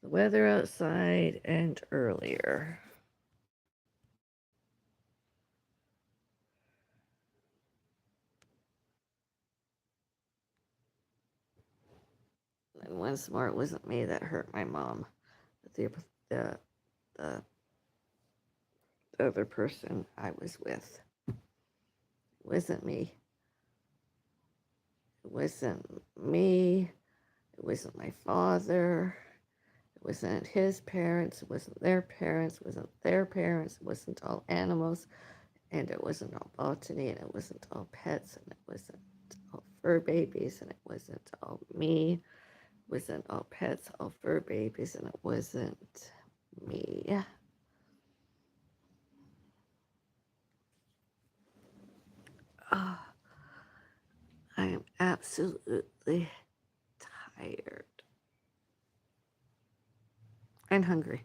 The weather outside and earlier. And once more, it wasn't me that hurt my mom. The, the, the other person I was with. It wasn't me. It wasn't me. It wasn't my father. It wasn't his parents. It wasn't their parents. It wasn't their parents. It wasn't all animals. And it wasn't all botany. And it wasn't all pets. And it wasn't all fur babies. And it wasn't all me. It wasn't all pets, all fur babies. And it wasn't me. Oh, I am absolutely tired and hungry.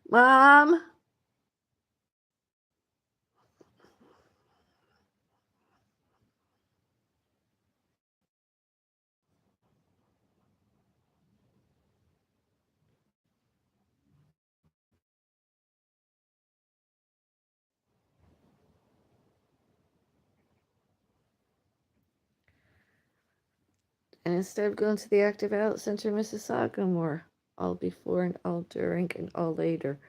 Mom, and instead of going to the Active Out Center in Mississauga more, all before and all during and all later,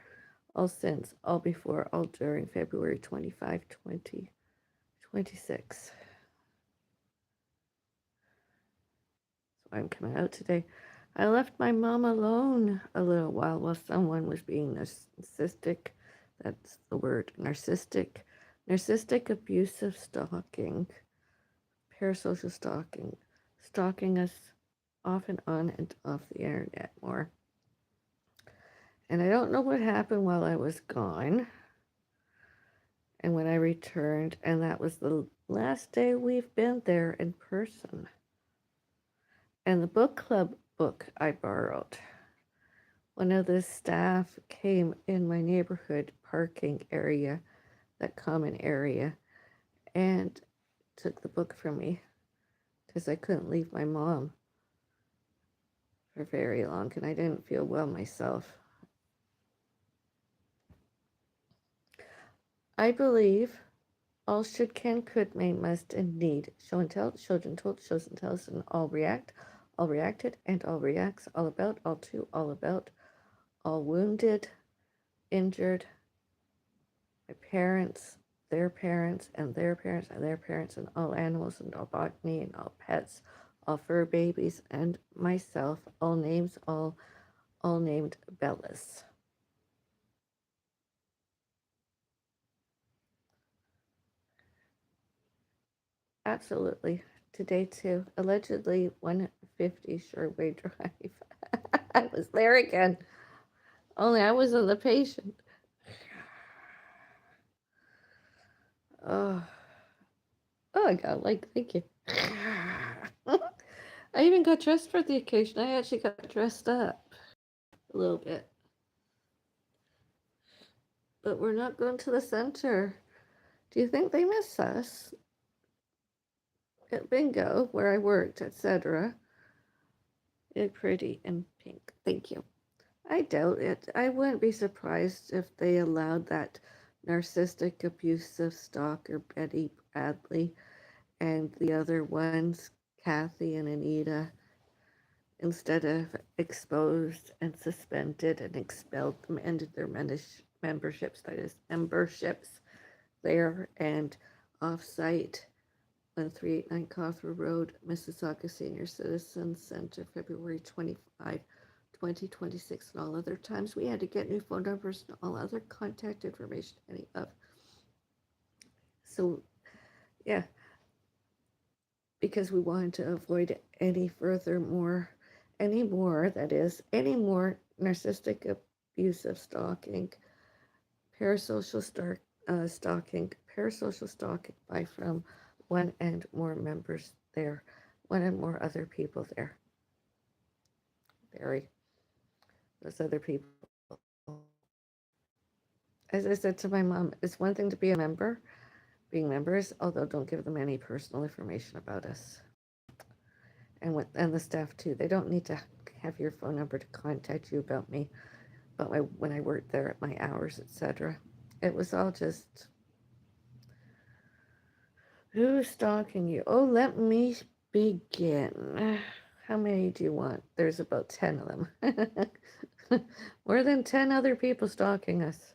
all since, all before, all during February 25, 2026. So I'm coming out today. I left my mom alone a little while someone was being narcissistic. That's the word, narcissistic. Narcissistic abusive stalking, parasocial stalking, stalking us off and on and off the internet more. And I don't know what happened while I was gone and when I returned, and that was the last day we've been there in person. And the book club book I borrowed, one of the staff came in my neighborhood parking area, that common area, and took the book from me because I couldn't leave my mom for very long and I didn't feel well myself. I believe all should, can, could, may, must, and need. Show and tell, children told, shows and tells, and all react, all reacted, and all reacts, all about, all to, all about, all wounded, injured, my parents, their parents, and their parents, and their parents, and all animals, and all botany, and all pets, all fur babies, and myself, all names, all named Bellis. Absolutely. Today too. Allegedly 150 Sherway Drive. I was there again. Only I wasn't the patient. Oh, oh, I got like, thank you. I even got dressed for the occasion. I actually got dressed up a little bit. But we're not going to the center. Do you think they miss us? At bingo, where I worked, etc. It's pretty and pink. Thank you. I doubt it. I wouldn't be surprised if they allowed that narcissistic, abusive stalker Betty Bradley and the other ones, Kathy and Anita, instead of exposed and suspended and expelled them, ended their memberships, that is, memberships there and off site on 389 Cawthra Road, Mississauga Senior Citizens Center, February 25, 2026, and all other times. We had to get new phone numbers and all other contact information, any of. So, yeah, because we wanted to avoid any more, that is, any more narcissistic, abusive stalking, parasocial stalking, parasocial stalking by from one and more members there, one and more other people there. Very, those other people. As I said to my mom, it's one thing to be a member, being members, although don't give them any personal information about us. And the staff too. They don't need to have your phone number to contact you about me, about my when I worked there at my hours, etc. It was all just who's stalking you? Oh, let me begin. How many do you want? There's about 10 of them. More than 10 other people stalking us.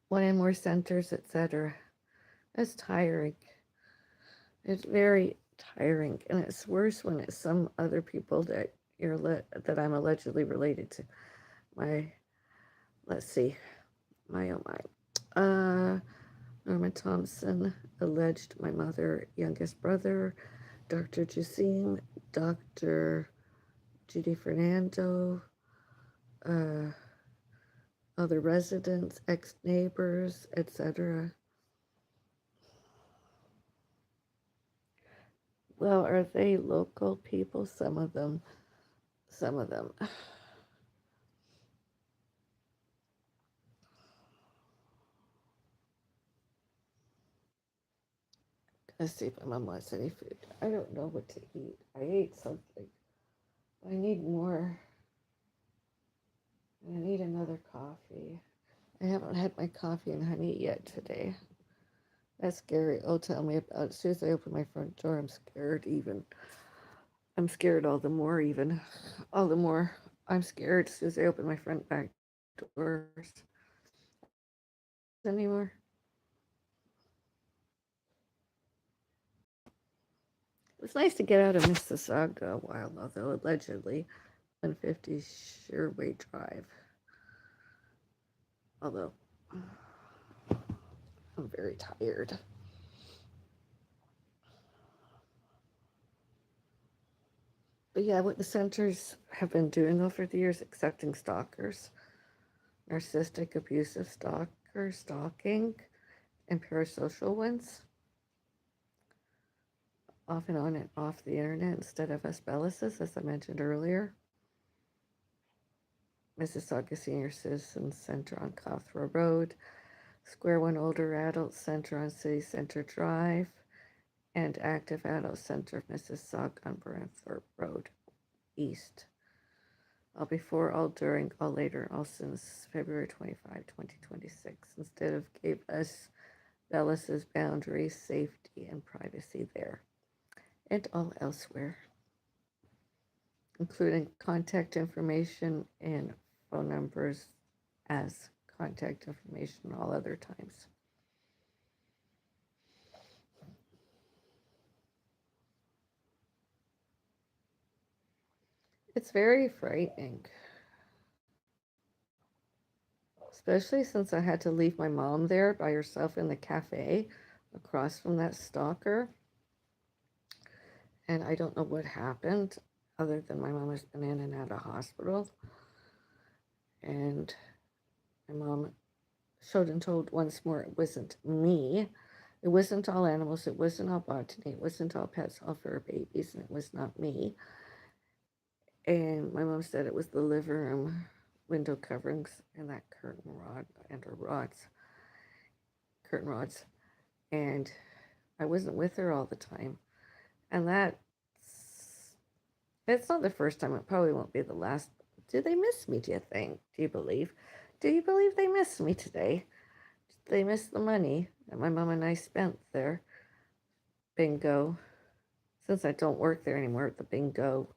One in more centers, etc. It's tiring. It's very tiring, and it's worse when it's some other people that that I'm allegedly related to. My, let's see, my oh my, Norman Thompson alleged my mother, youngest brother, Dr. Jasim, Dr. Judy Fernando, uh, other residents, ex-neighbors, etc. Well, are they local people? Some of them. Some of them. Let's see if my mom wants any food. I don't know what to eat. I ate something. I need more. I need another coffee. I haven't had my coffee and honey yet today. That's scary. Oh, tell me about it. As soon as I open my front door, I'm scared even. I'm scared all the more even. All the more I'm scared as soon as I open my front back doors. Anymore. It was nice to get out of Mississauga a while, although allegedly 150 Sherway Drive. Although I'm very tired. But yeah, what the centers have been doing over the years, accepting stalkers, narcissistic, abusive stalkers, stalking, and parasocial ones, off and on and off the internet instead of us Bellises, as I mentioned earlier. Mississauga Senior Citizens Center on Cawthra Road, Square One Older Adult Center on City Center Drive, and Active Adult Center of Mississauga on Branthorpe Road East. All before, all during, all later, all since February 25, 2026, instead of gave us Bellis's boundaries, safety, and privacy there, and all elsewhere, including contact information and phone numbers as contact information all other times. It's very frightening, especially since I had to leave my mom there by herself in the cafe across from that stalker. And I don't know what happened other than my mom has been in and out of hospital. And my mom showed and told once more it wasn't me. It wasn't all animals. It wasn't all botany. It wasn't all pets, all fur babies. And it was not me. And my mom said it was the living room window coverings and that curtain rod and her curtain rods. And I wasn't with her all the time. And it's not the first time. It probably won't be the last. Do they miss me, do you think? Do you believe? Do you believe they miss me today? Did they miss the money that my mom and I spent there? Bingo. Since I don't work there anymore, the bingo,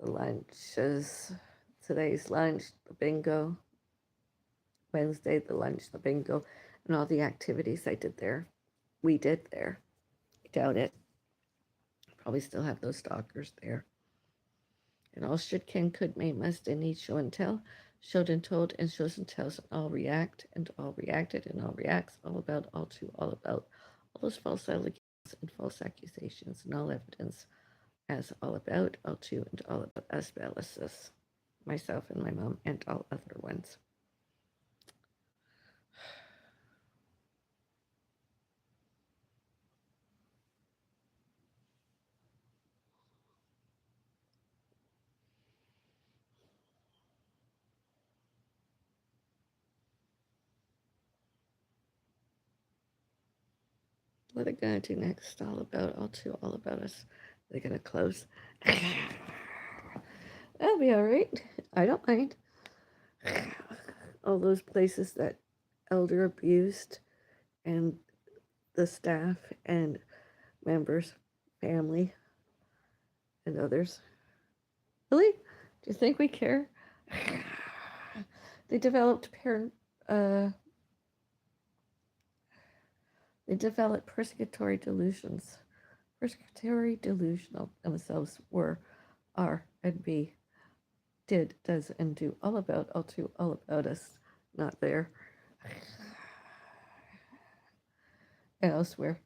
the lunches, today's lunch, the bingo, Wednesday, the lunch, the bingo, and all the activities I did there. We did there. I doubt it. Probably still have those stalkers there. And all should, can, could, may, must, and need show and tell, showed and told, and shows and tells, and all react, and all reacted, and all reacts, all about, all to, all about, all those false allegations and false accusations, and all evidence as all about, all to, and all about us Bellises, myself and my mom, and all other ones. What are they gonna do next? All about us. They're gonna close. That'll be all right. I don't mind. All those places that elder abused and the staff and members, family, and others. Really? Do you think we care? They developed uh, they developed persecutory delusions. Persecutory delusional themselves were, are, and be, did, does, and do all about us, not there and elsewhere.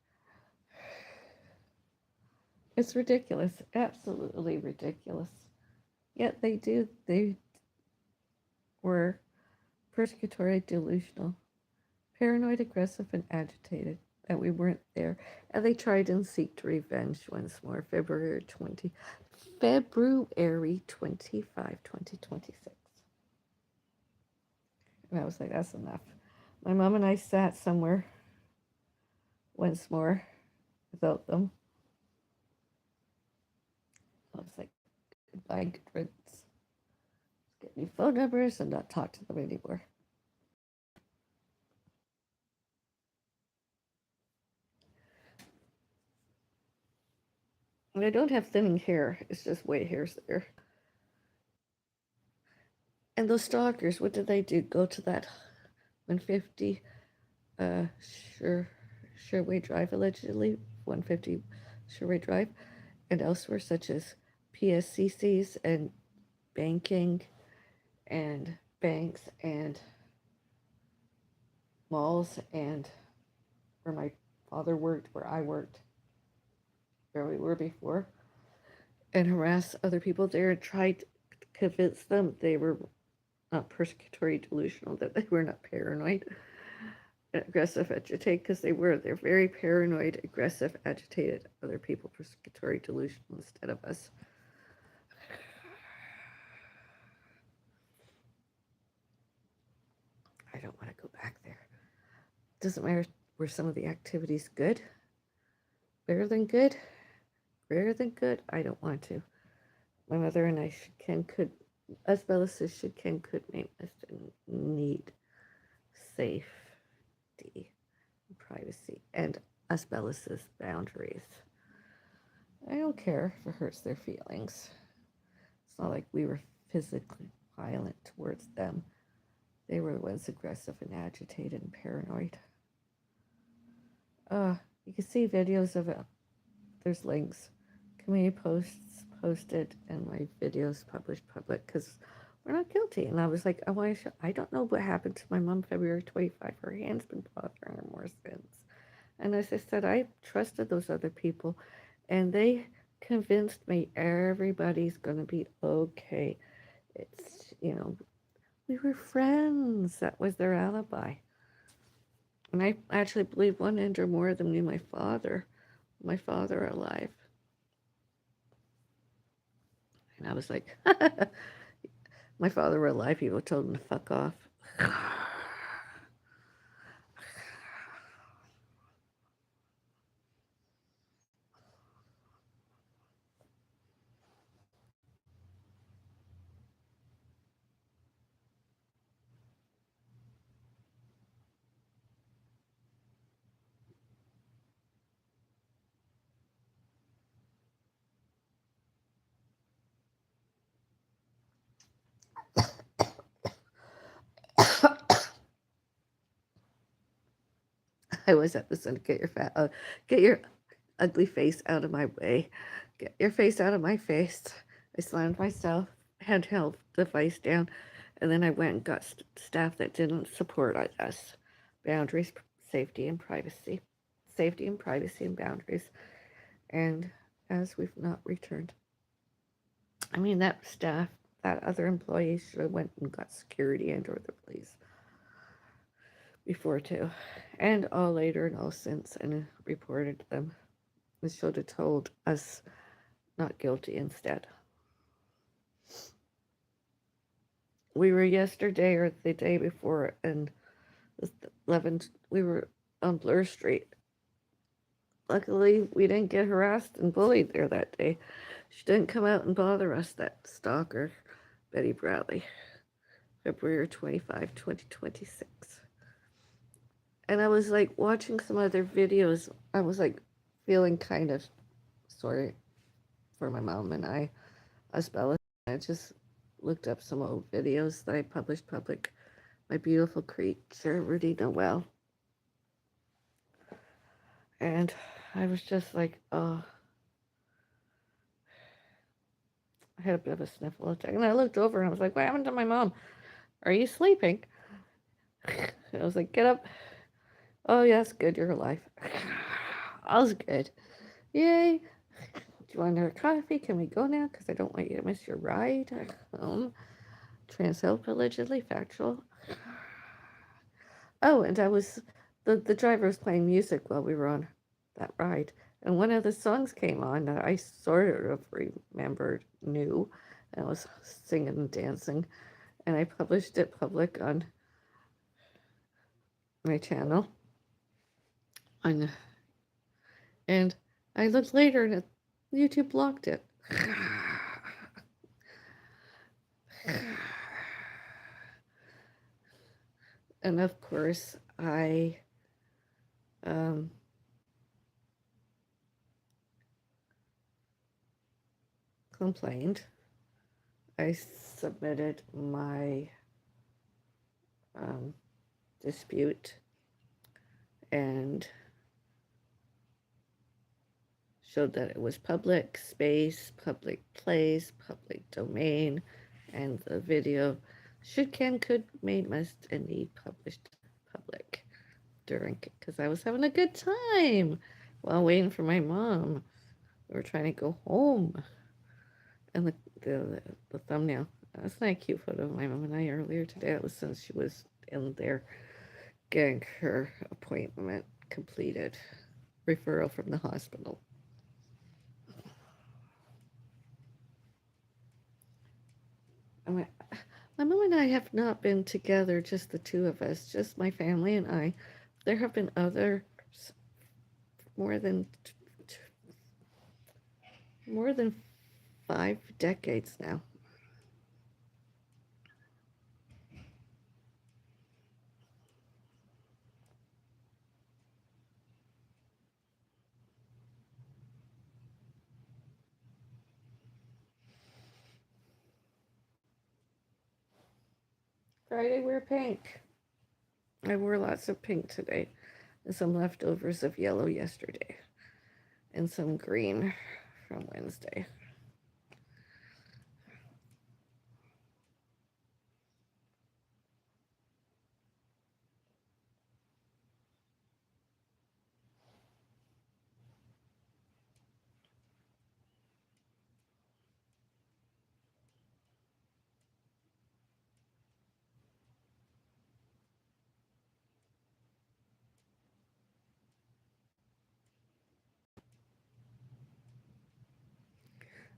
It's ridiculous, absolutely ridiculous. Yet they were persecutory delusional, paranoid, aggressive, and agitated that we weren't there, and they tried and seeked revenge once more. February 25, 2026. And I was like, that's enough. My mom and I sat somewhere once more without them. I was like, goodbye, good riddance. Get new phone numbers and not talk to them anymore. And I don't have thinning hair, it's just white hairs there. And those stalkers, what did they do? Go to that 150 uh sure Sherway Drive, allegedly 150 Sherway Drive, and elsewhere such as PSCCs and banking and banks and malls and where my father worked, where I worked, where we were before, and harass other people there and try to convince them they were not persecutory delusional, that they were not paranoid and aggressive, agitated, because they were. They're very paranoid, aggressive, agitated. Other people persecutory delusional instead of us. I don't want to go back there. Doesn't matter. Were some of the activities good? Better than good? Greater than good? I don't want to. My mother and I could, as Bellis should, could, may, must, and need safety, privacy, and us Bellis's boundaries. I don't care if it hurts their feelings. It's not like we were physically violent towards them. They were the ones aggressive and agitated and paranoid. You can see videos of it. There's links. Community posts posted and my videos published public because we're not guilty. And I was like, I don't know what happened to my mom February 25. Her hand's been bothering her more since. And as I said, I trusted those other people and they convinced me everybody's going to be okay. It's, we were friends. That was their alibi. And I actually believe one end or more of them knew my father alive. And I was like, my father were alive, people told him to fuck off. I was at the center. Get your ugly face out of my way. Get your face out of my face. I slammed myself handheld device down, and then I went and got staff that didn't support us. Boundaries, safety, and privacy. Safety and privacy and boundaries. And as we've not returned. I mean, that staff, that other employee should have went and got security and or the police before too, and all later and all since, and reported them. They should have told us not guilty instead. We were yesterday or the day before, and 11. We were on Blur Street, luckily, we didn't get harassed and bullied there that day. She didn't come out and bother us, that stalker, Betty Bradley, February 25, 2026. And I was like watching some other videos. I was like feeling kind of sorry for my mom and us Bella. I just looked up some old videos that I published public. My beautiful creature, Rudy Noel. And I was just like, oh, I had a bit of a sniffle attack. And I looked over and I was like, what happened to my mom? Are you sleeping? I was like, get up. Oh, yes, good, you're alive. I was good. Yay. Do you want another coffee? Can we go now? Because I don't want you to miss your ride home. Trans Help, allegedly factual. Oh, and the driver was playing music while we were on that ride. And one of the songs came on that I sort of remembered, knew, and I was singing and dancing. And I published it public on my channel. And I looked later and YouTube blocked it. And of course, I complained. I submitted my dispute and showed that it was public space, public place, public domain, and the video should, can, could, may, must, and need published public during, because I was having a good time while waiting for my mom. We were trying to go home. And the thumbnail, that's not a cute photo of my mom and I earlier today. That was since she was in there getting her appointment completed, referral from the hospital. My mom and I have not been together, just the two of us, just my family and I. There have been others more than 5 decades now. Friday, wear pink. I wore lots of pink today, and some leftovers of yellow yesterday, and some green from Wednesday.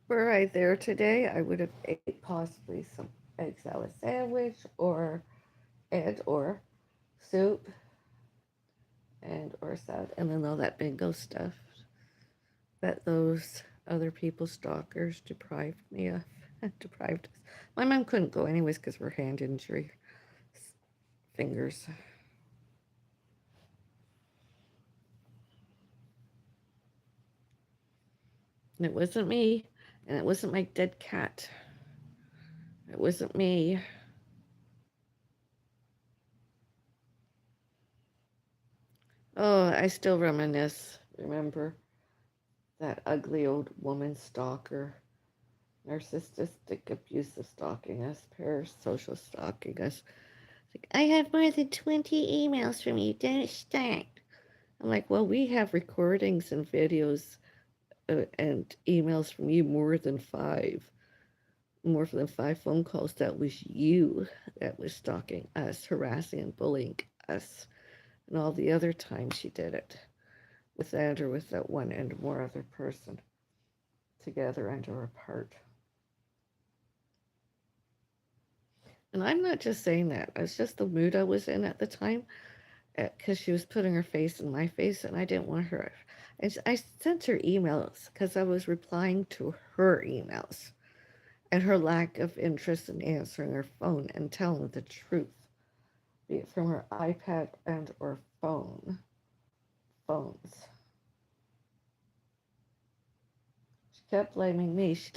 Were I there today, I would have ate possibly some egg salad sandwich or soup or salad, and then all that bingo stuff that those other people stalkers deprived me of. Deprived us. My mom couldn't go anyways because of her hand injury, fingers. And it wasn't me, and it wasn't my dead cat. It wasn't me. Oh, I still reminisce. Remember that ugly old woman stalker, narcissistic, abusive stalking us, parasocial stalking us. Like, I have more than 20 emails from you. Don't start. I'm like, well, we have recordings and videos and emails from you more than 5 phone calls. That was you that was stalking us, harassing and bullying us. And all the other times she did it with that or with that one and more other person, together and or apart. And I'm not just saying that. It's just the mood I was in at the time. because she was putting her face in my face, and I didn't want her. And I sent her emails because I was replying to her emails and her lack of interest in answering her phone and telling the truth, be it from her iPad and or phones. She kept blaming me. She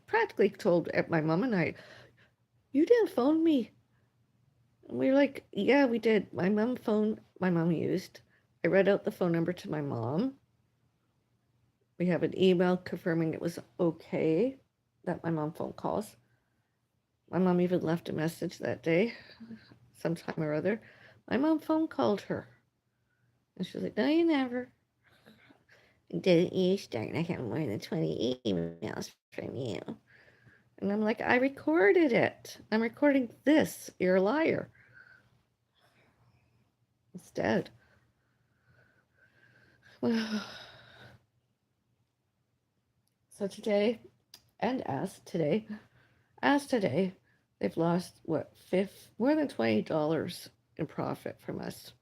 practically told my mom and I, "You didn't phone me." And we were like, "Yeah, we did." My mom used. I read out the phone number to my mom. We have an email confirming it was okay that my mom phone calls. My mom even left a message that day, sometime or other. My mom phone called her. And she was like, "No, you never. Didn't you start? I have more than 20 emails from you." And I'm like, "I recorded it. I'm recording this. You're a liar." Instead. Well, so today, and as today, they've lost what, fifth, more than $20 in profit from us.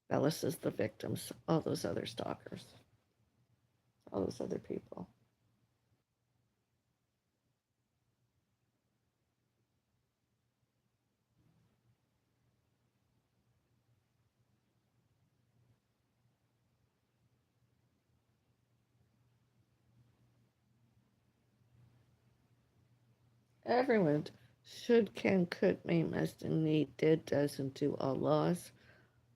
Bellis is the victims, all those other stalkers, all those other people. Everyone should, can, could, may, must, and need, did, does, and do all laws,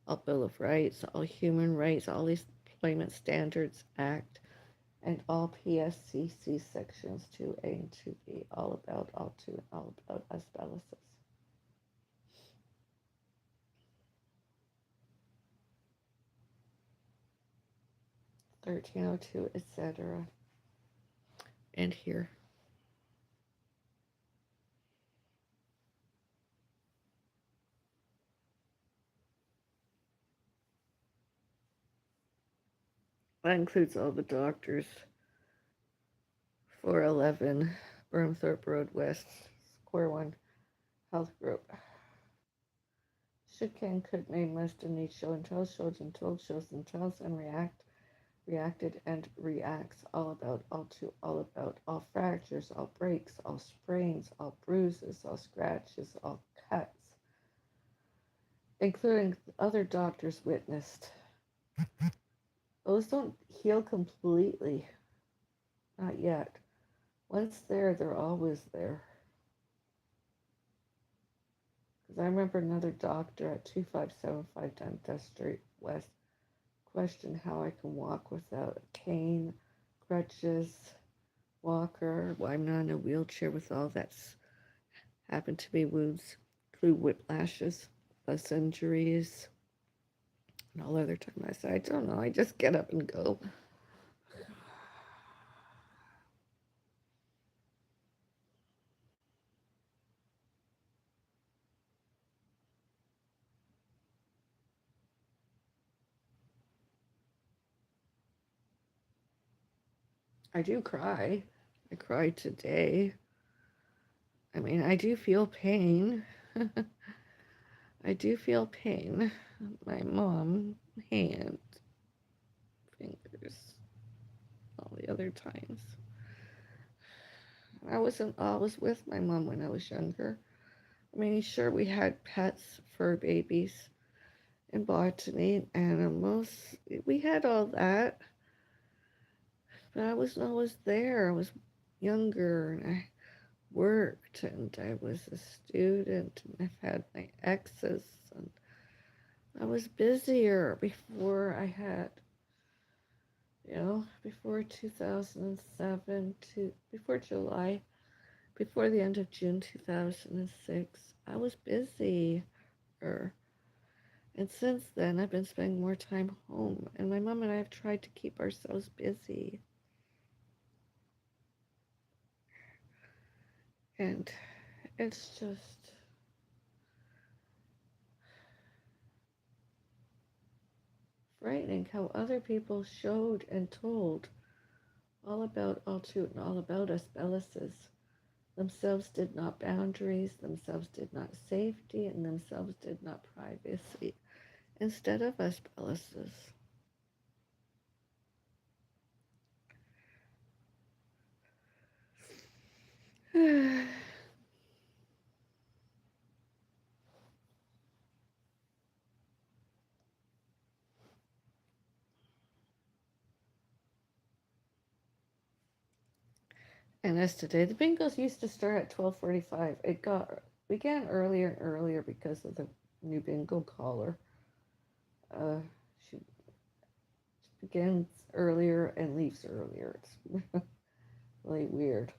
all Bill of Rights, all human rights, all these Employment Standards Act, and all PSCC sections 2A and 2B, all about, all to, and all about us Bellises. 1302, etc. And here. That includes all the doctors. 411 Burnthorpe Road West, Square One Health Group. Should, can, could, may, must, and need, show and tell, shows and told, shows and tells, and reacted and reacts, all about, all to, all about, all fractures, all breaks, all sprains, all bruises, all scratches, all cuts, including other doctors witnessed. Those don't heal completely, not yet. Once there, they're always there. Because I remember another doctor at 2575 Dundas Street West questioned how I can walk without a cane, crutches, walker. Why I'm not in a wheelchair with all that's happened to me, wounds, include whiplashes, bus injuries, and all other time. I said, I don't know. I just get up and go. I do cry. I cried today. I mean, I do feel pain. I do feel pain. My mom, hand, fingers, all the other times. I wasn't always with my mom when I was younger. I mean, sure, we had pets, fur babies, and botany, animals. We had all that, but I wasn't always there. I was younger, and I worked, and I was a student, and I've had my exes, and I was busier before I had, before 2007 to before July, before the end of June 2006. I was busy. And since then, I've been spending more time home, and my mom and I have tried to keep ourselves busy. And it's just frightening how other people showed and told all about all to and all about us Bellises. Themselves did not boundaries, themselves did not safety, and themselves did not privacy. instead of us Bellises. And as today, the bingos used to start at 12:45. It began earlier and earlier because of the new bingo caller. Uh, she begins earlier and leaves earlier. It's really weird.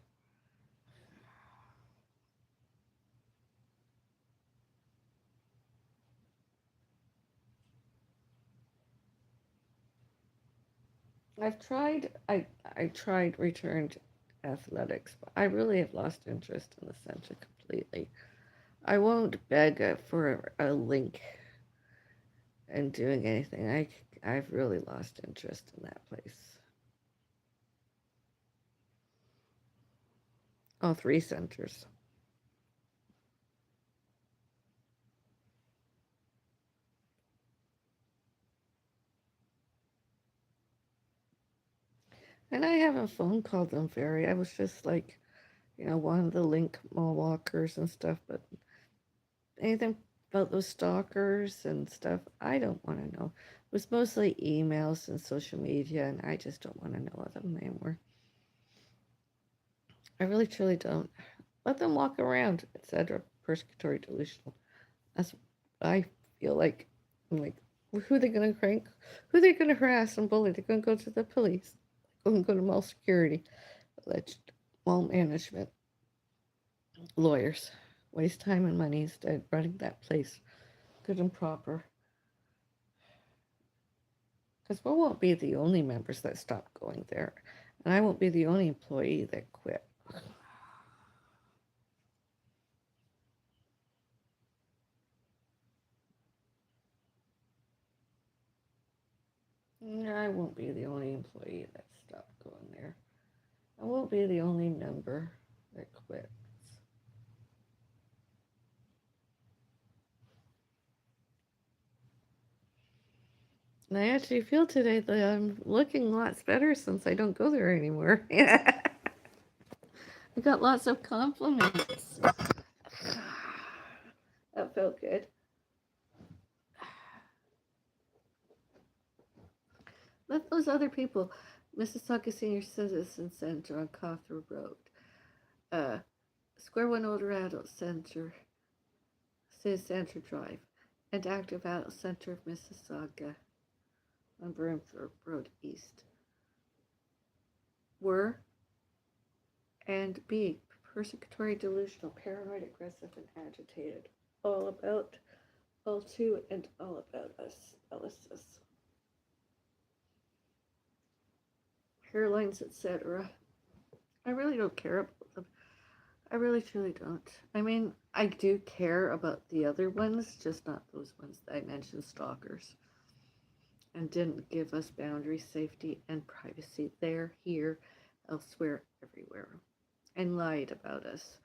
I tried returned athletics, but I really have lost interest in the center completely. I won't beg for a link and doing anything. I've really lost interest in that place. All three centers. And I haven't phone called them very. I was just like, one of the link mall walkers and stuff, but anything about those stalkers and stuff, I don't want to know. It was mostly emails and social media, and I just don't want to know of them anymore. I really truly don't. Let them walk around, etc. Persecutory delusional. That's what I feel like. I'm like, who are they going to crank? Who are they going to harass and bully? They're going to go to the police. They're going to go to mall security, alleged mall management, lawyers. Waste time and money instead running that place good and proper. Because we won't be the only members that stop going there. And I won't be the only employee that quit. I won't be the only employee that stopped going there. I won't be the only member that quits. And I actually feel today that I'm looking lots better since I don't go there anymore. I got lots of compliments. That felt good. Let those other people, Mississauga Senior Citizen Center on Cawthra Road, uh, Square One Older Adult Center, City Center Drive, and Active Adult Center of Mississauga on Burnthorpe Road East were and be persecutory, delusional, paranoid, aggressive, and agitated. All about, all to, and all about us, Ellis's. Hairlines, etc. I really don't care about them. I really truly don't. I mean, I do care about the other ones, just not those ones that I mentioned, stalkers. And didn't give us boundary, safety, and privacy there, here, elsewhere, everywhere. And lied about us.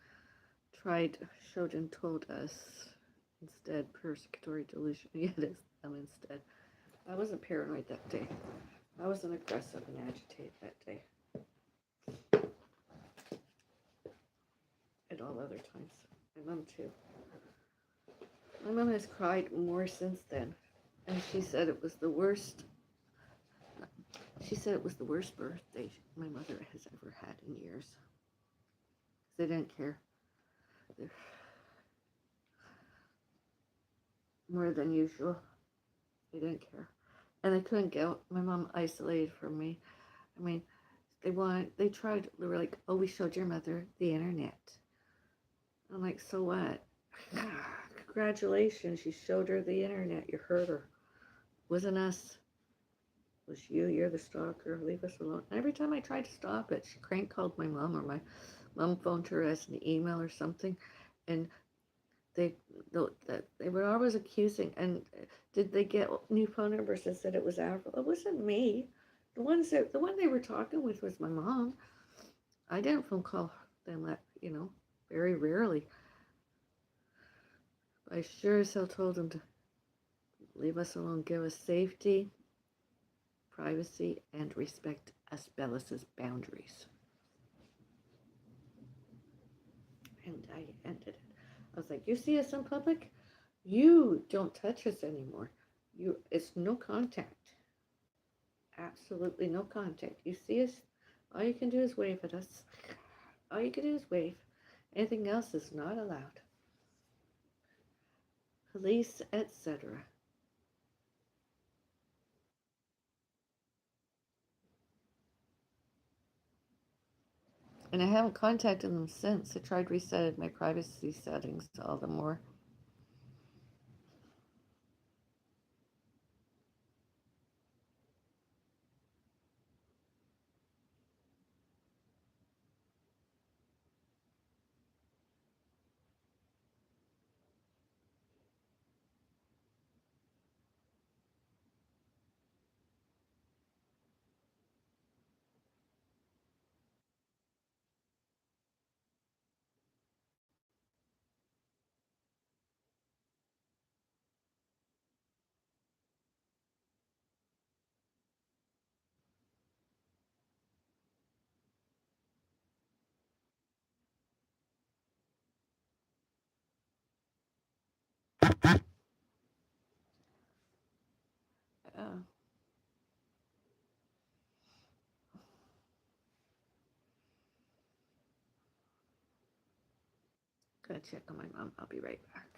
Tried, showed, and told us. Instead, persecutory delusion. Yeah, it is them instead. I wasn't paranoid that day. I wasn't aggressive and agitated that day. At all other times. My mom, too. My mom has cried more since then. And she said it was the worst. She said it was the worst birthday my mother has ever had in years. They didn't care. They're more than usual. They didn't care. And they couldn't get my mom isolated from me. I mean, they tried, they were like, oh, we showed your mother the internet. I'm like, so what? Congratulations, you showed her the internet. You hurt her. It wasn't us. It was you. You're the stalker. Leave us alone. And every time I tried to stop it, she crank called my mom, or my mom phoned her as an email or something, and they they were always accusing. And did they get new phone numbers that said it was Avril? It wasn't me. The one they were talking with was my mom. I didn't phone call them. Very rarely. I sure as hell told them to Leave us alone. Give us safety, privacy, and respect us Bellis's boundaries. And I ended it. I was like, you see us in public? You don't touch us anymore. It's no contact. Absolutely no contact. You see us, all you can do is wave at us. All you can do is wave. Anything else is not allowed. Police, etc. And I haven't contacted them since. I tried resetting my privacy settings all the more. Uh, Gotta check on my mom. I'll be right back.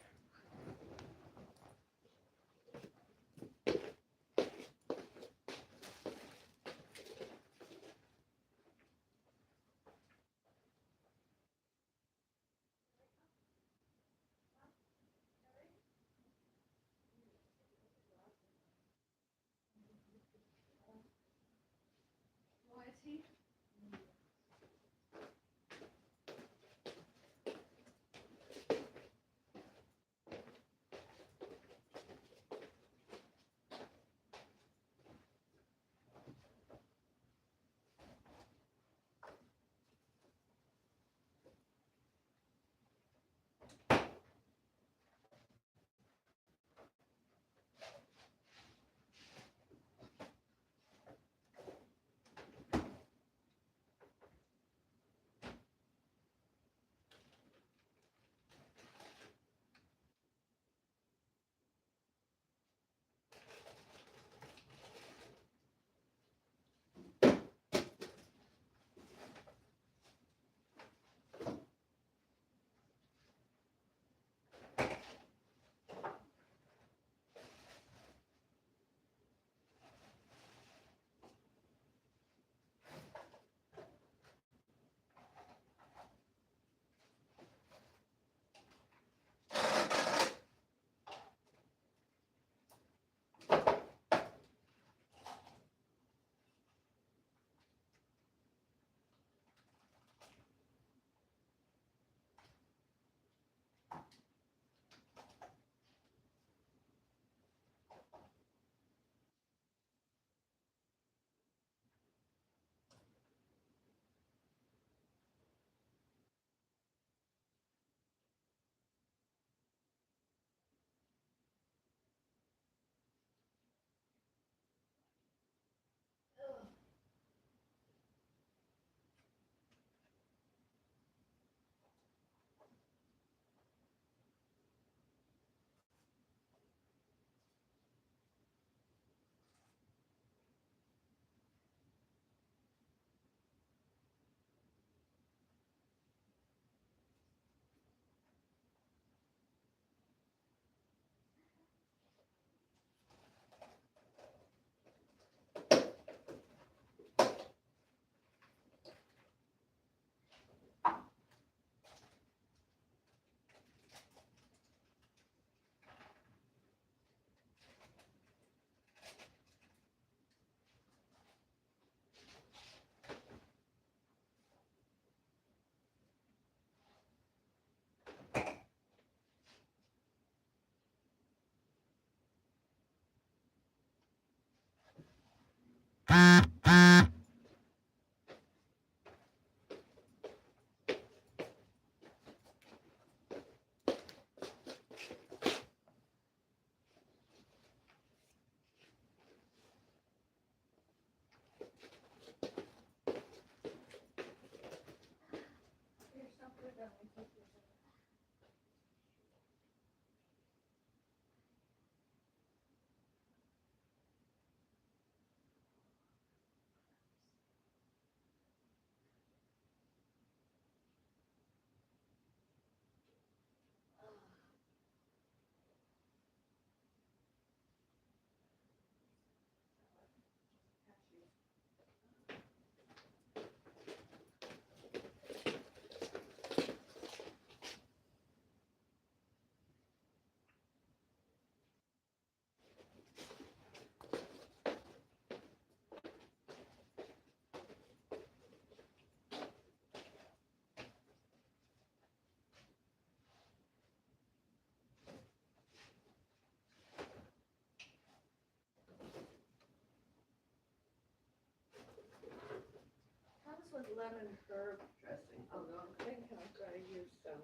with lemon herb dressing, although I'm thinking I'm going to use some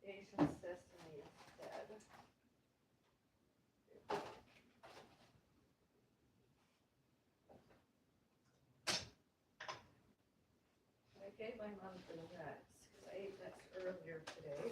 Asian sesame instead. I gave my mom the nuts because I ate nuts earlier today.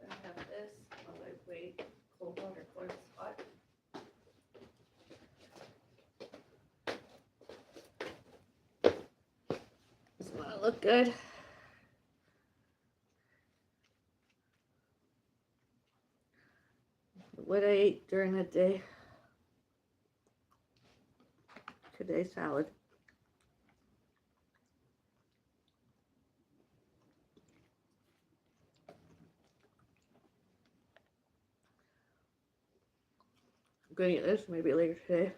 I have this while I wait cold water boils hot. Doesn't want to look good. What I ate during the day. Today's salad. I'm going to eat this maybe later today.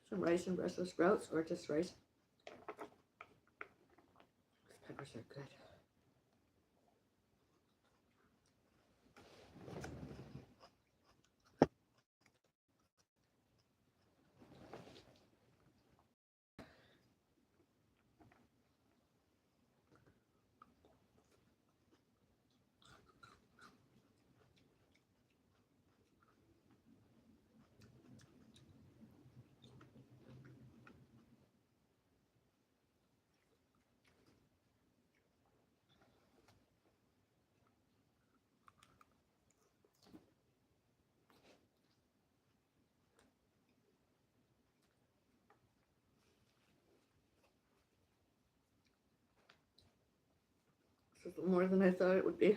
Some rice and Brussels sprouts or just rice. These peppers are good. This is more than I thought it would be.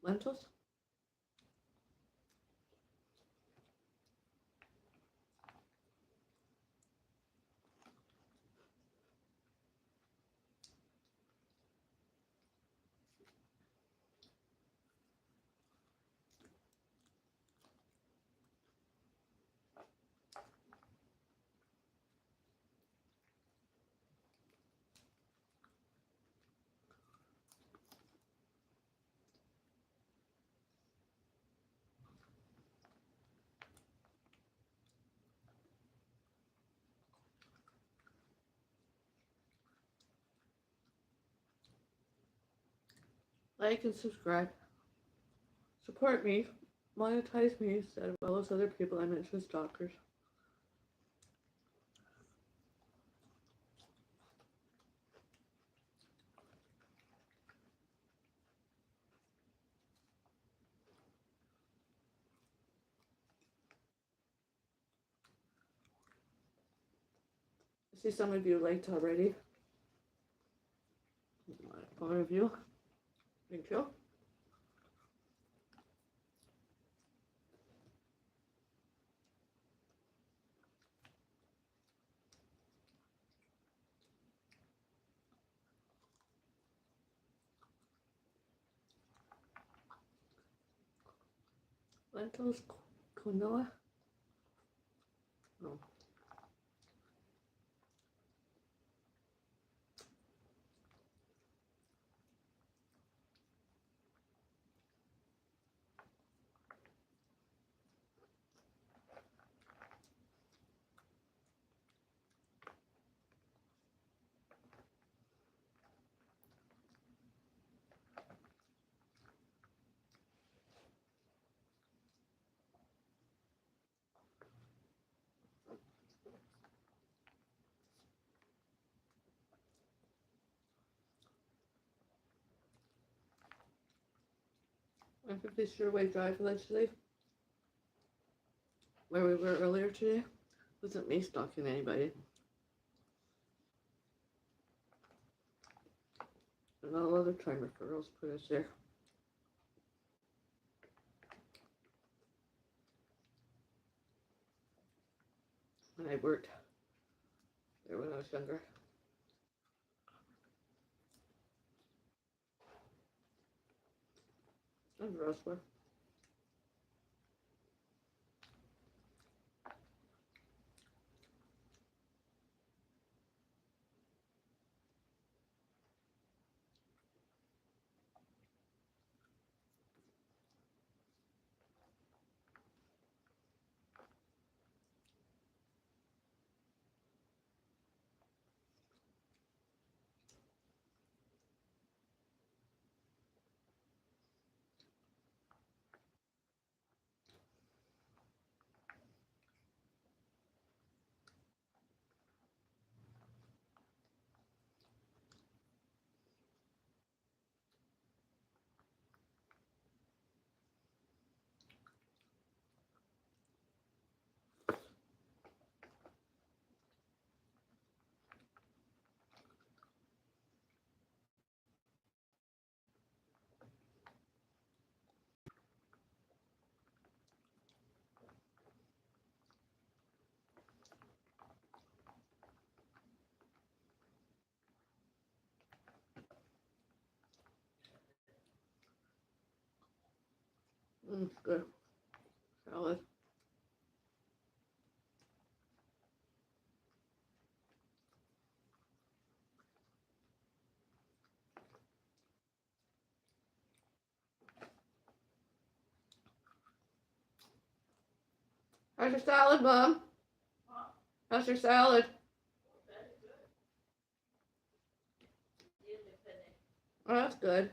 Lentils? Like and subscribe. Support me. Monetize me instead of all those other people I mentioned stalkers. I see some of you liked already. One of you. Thank you. Lentils, quinoa. Oh. I think this Sherway Drive allegedly, where we were earlier today, wasn't me stalking anybody. And all other time referrals put us there. And I worked there when I was younger. And Roswell. Good. Salad. How's your salad, Mom? How's your salad? Oh, that's good.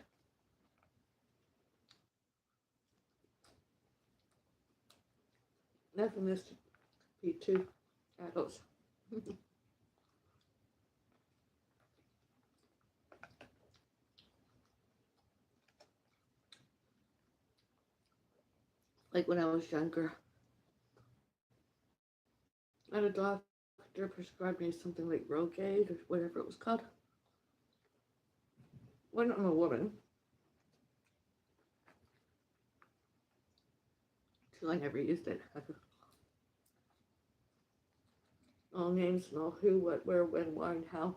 Nothing this to be two adults. Like when I was younger, and a doctor prescribed me something like Rogaine or whatever it was called. When I'm a woman, till I never used it. All names and all who, what, where, when, why, and how.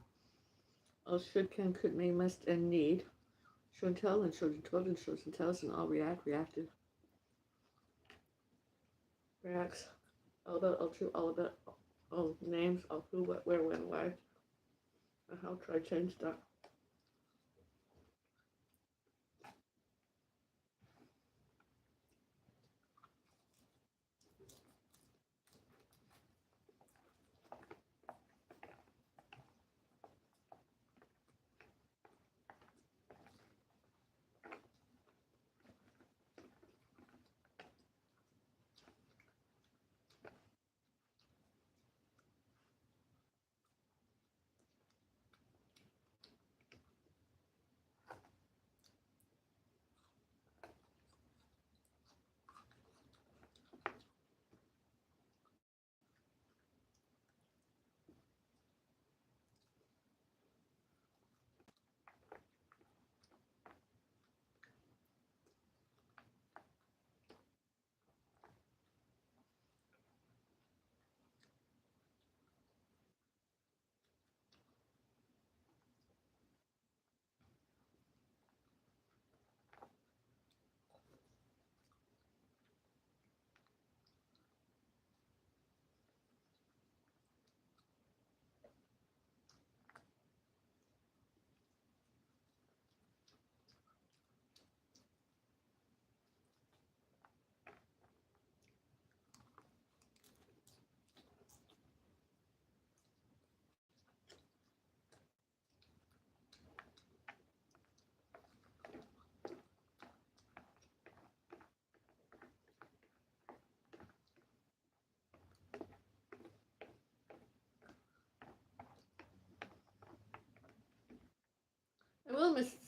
All should, can, could, may, must, and need. Show and tell, and shows and told, and shows and tells, and all react, reactive. Reacts. All about, all true, all about, all names, all who, what, where, when, why. And how try change that.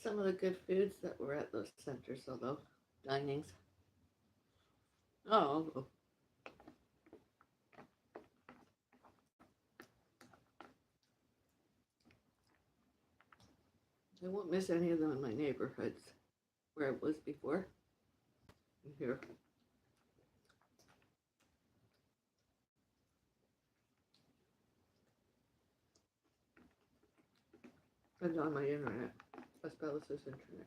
some of the good foods that were at those centers, although dinings. Oh, I won't miss any of them in my neighborhoods where it was before. Here. And on my internet. As well as this internet.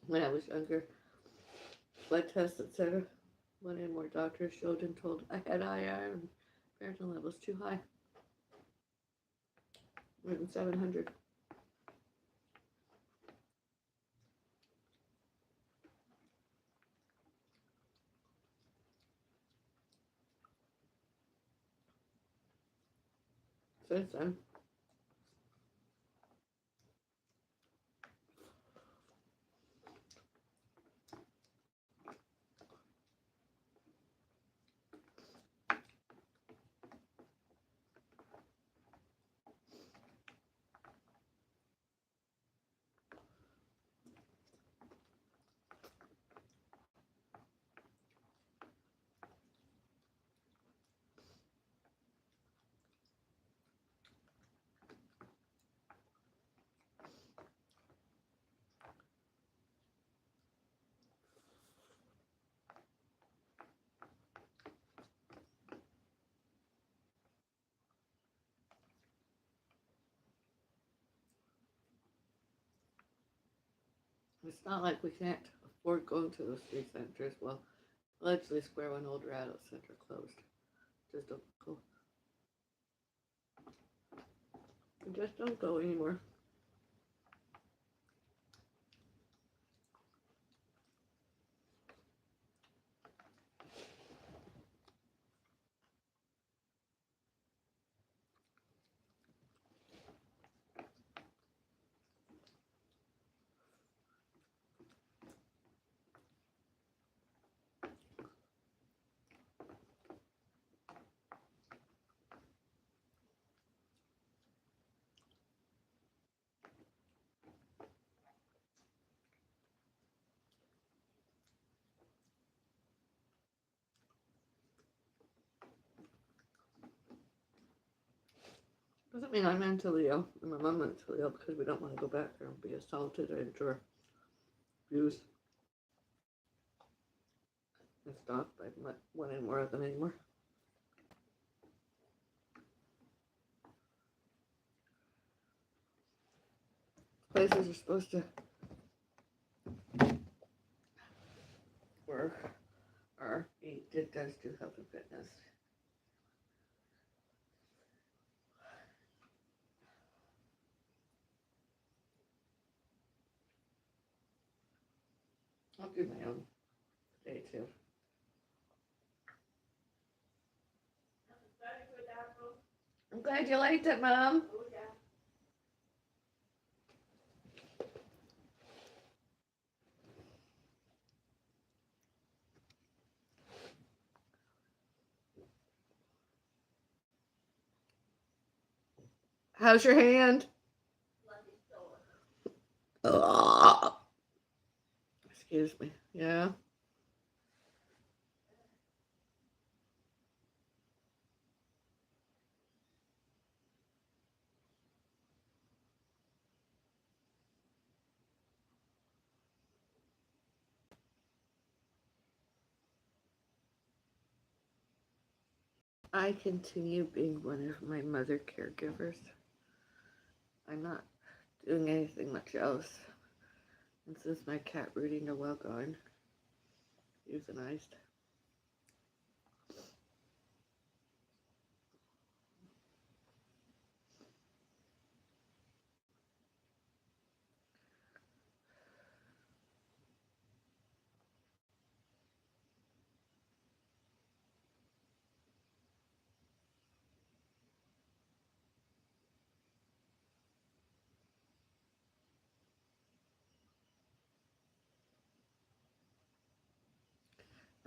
When I was younger, blood tests, etc. Went in where doctors showed and told I had high iron. Ferritin levels too high. More than 700. Since then, it's not like we can't afford going to those three centers. Well, allegedly Square One Old Rattle Center closed. Just don't go. Just don't go anymore. Doesn't mean I'm mentally ill. And my mom mentally ill because we don't want to go back there and be assaulted or endure abuse and stuff by one and more of them anymore. Places are supposed to work or eat. It does do health and fitness. I'll do my own day too. I'm glad you liked it, Mom. How's your hand? Oh, excuse me. Yeah. I continue being one of my mother caregivers. I'm not doing anything much else. And since my cat Rudy are well gone, euthanized.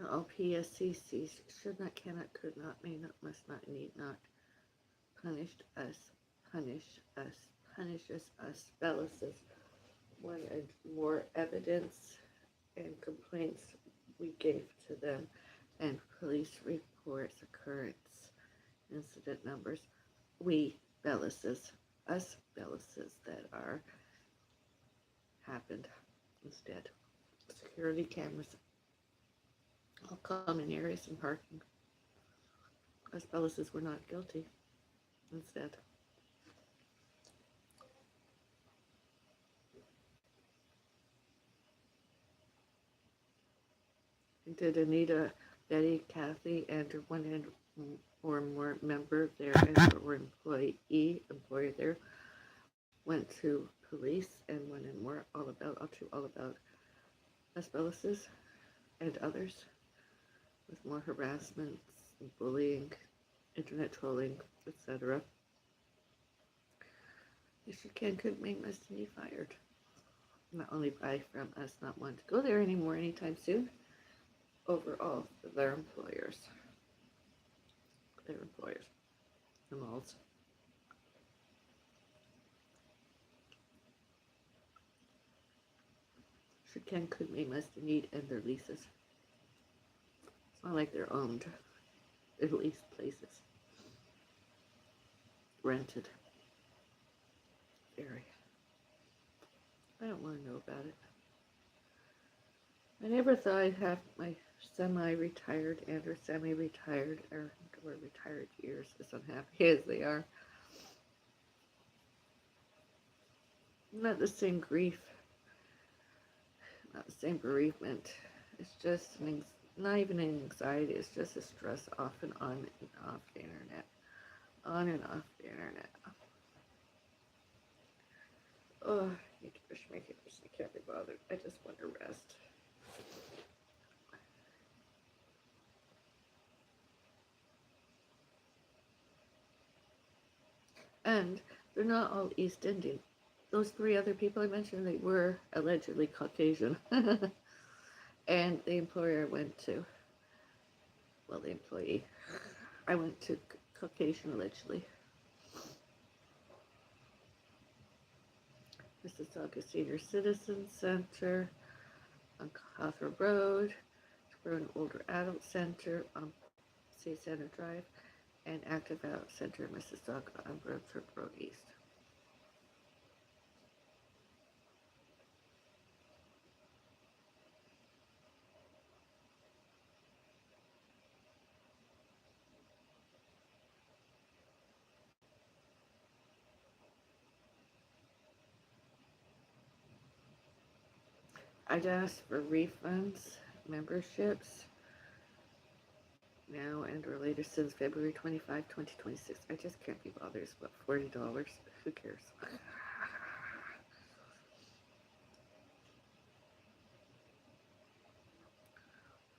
All PSCCs should not, cannot, could not, may not, must not, need not, punished us, punish us, punishes us, Bellis's one and more evidence and complaints we gave to them, and police reports occurrence, incident numbers, we Bellis's, us Bellis's that are happened instead. Security cameras all common areas and parking. Us Bellis's were not guilty instead. Did Anita, Betty, Kathy, and one or more member there and or employer there went to police and one and more all about Las Bellis's and others with more harassment, bullying, internet trolling, etc. If you can, could make must be fired. Not only by from us not wanting to go there anymore anytime soon. Overall, their employers, the malls. Should can, could, may, must, need, and their leases. It's not like they're owned. They're leased places. Rented. Very. I don't want to know about it. I never thought I'd have my semi-retired and or semi-retired or retired years as unhappy as they are. Not the same grief, not the same bereavement. It's just not even an anxiety. It's just a stress off and on and off the internet. On and off the internet. Oh, I need to brush my hairs. I can't be bothered. I just want to rest. And they're not all East Indian. Those three other people I mentioned, they were allegedly Caucasian. And the employer I went to, well, the employee, I went to Caucasian allegedly. Mississauga Senior Citizen Center on Cawthorne Road, an older adult center on City Center Drive, and Active Adult Center Mississauga on Brantford Road East. I'd asked for refunds, memberships, now and or later since February 25, 2026. I just can't be bothered. It's about $40. Who cares?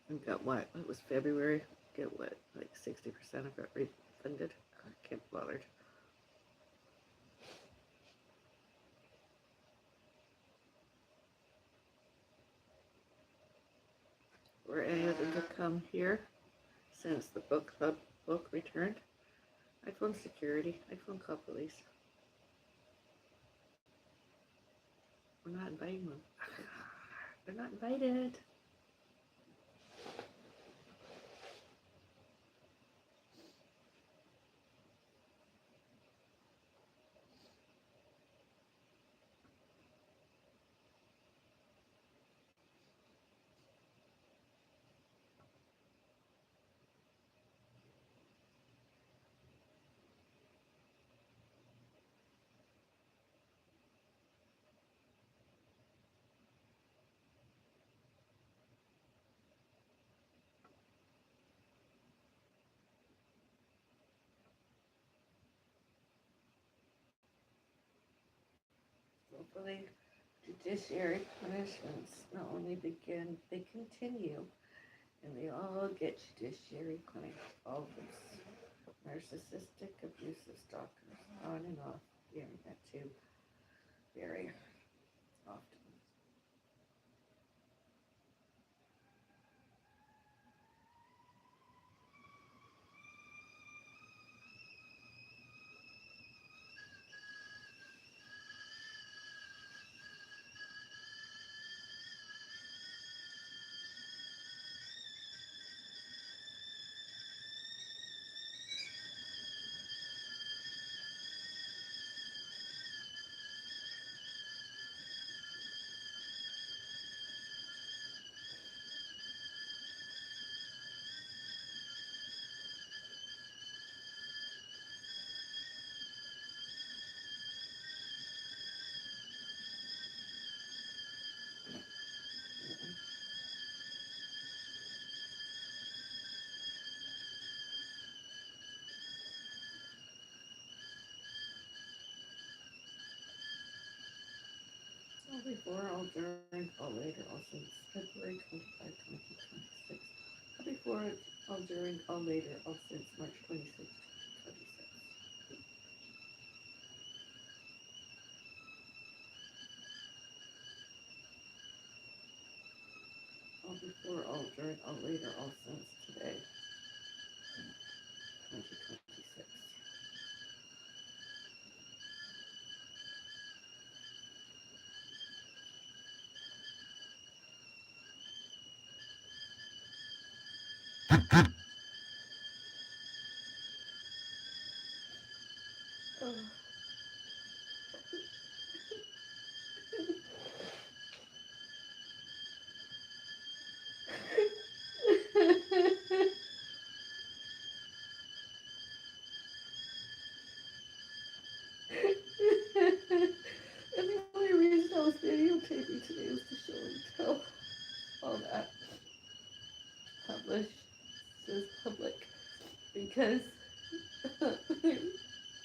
And got what? It was February. Get what? Like 60% of it refunded. I can't be bothered. Were any of them to come here since the book club book returned? I phoned security. I phoned call police. We're not inviting them. They're not invited. Hopefully, judiciary punishments not only begin, they continue, and they all get judiciary punishment. All of this narcissistic, abusive stalkers, on and off the internet too, very often. all before, all during, all later, all since February 25, 2026. All before, all during, all later, all since March 26, 2026. All before, all during, all later, all since today, 2026. Oh. And the only reason I was videotaping today was to show and tell all that published says public because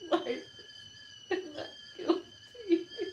why am not guilty instead.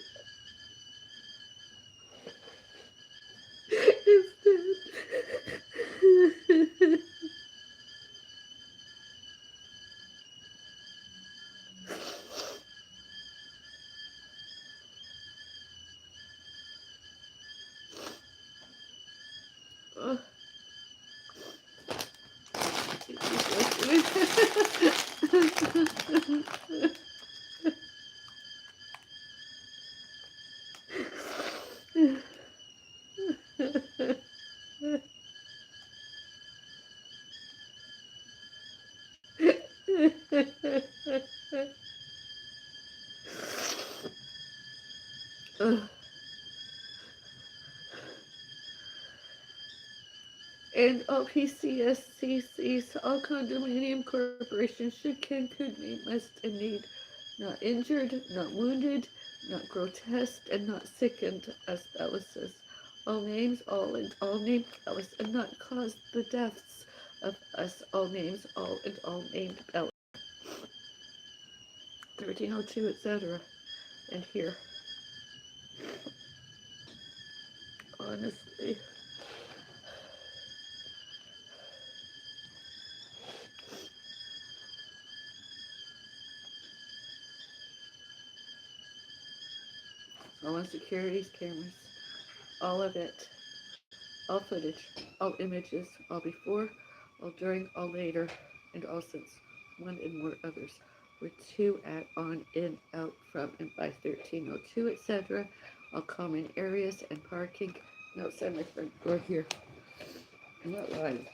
Oh, and all PCSCCs, all condominium corporations should, can, could, may, must, and need, not injured, not wounded, not grotesque, and not sickened, as Bellis says. All names, all and all named Bellis, and not caused the deaths of us, all names, all and all named Bellis. 1302, etc. And here, honestly. All on securities cameras, all of it, all footage, all images, all before, all during, all later, and all since, one and more others, were to, at, on, in, out, from, and by 1302, etc., all common areas and parking, and outside my front door here. I'm not lying.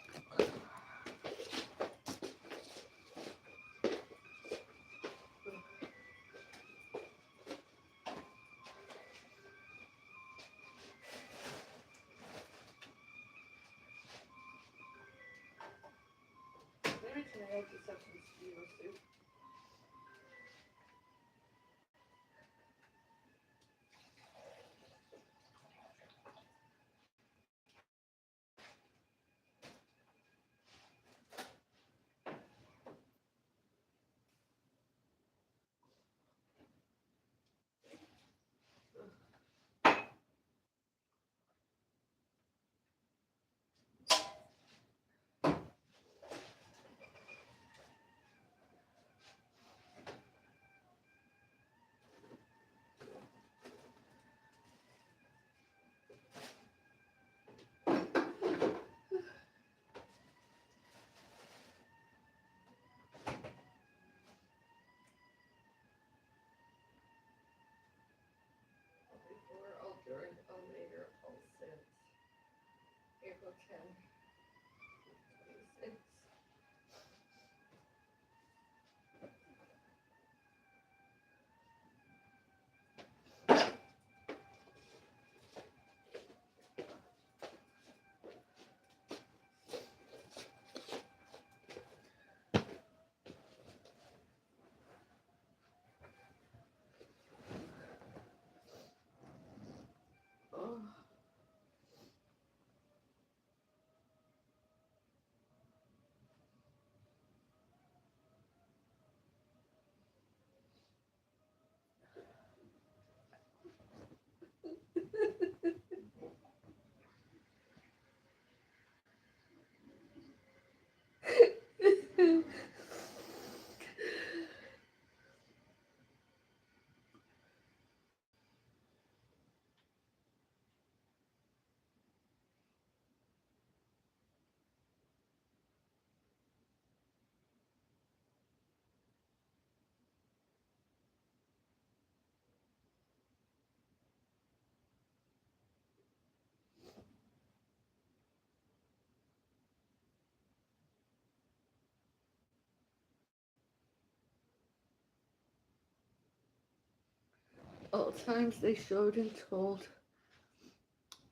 Maybe tonight I'll just have some steamer soup. Before, all during, all later, all since. April 10, 26. Oh. all times they showed and told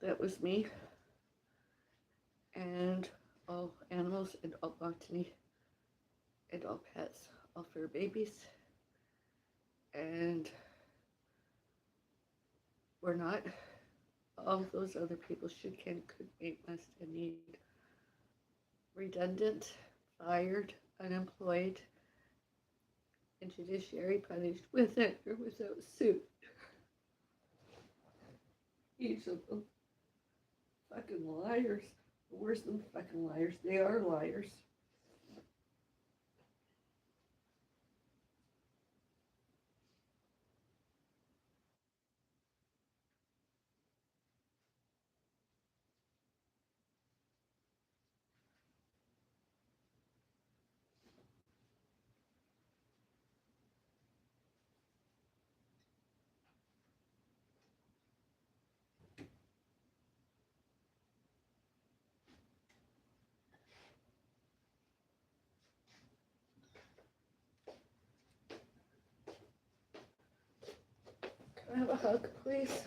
that was me, and all animals and all botany and all pets, all fur babies, and we're not. All those other people should, can, could, may, must, and need. Redundant, fired, unemployed, and judiciary punished with it or without suit. Each of them. Fucking liars. Worse than fucking liars. They are liars. Can I have a hug, please?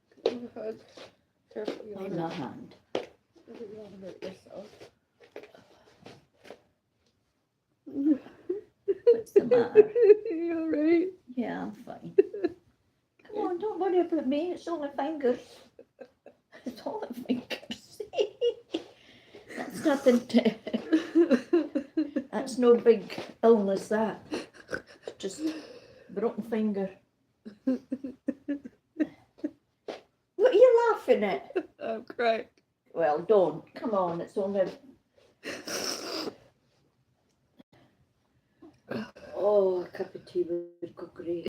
Can I have a hug? Careful, you'll In my hand. You don't hurt yourself. What's the matter? You alright? Yeah, I'm fine. Come on, don't worry about me. It's only fingers. It's only fingers. That's nothing to. That's no big illness, that. Just broken finger. What are you laughing at? I'm crying. Well, don't. Come on, it's only. Oh, a cup of tea would go great.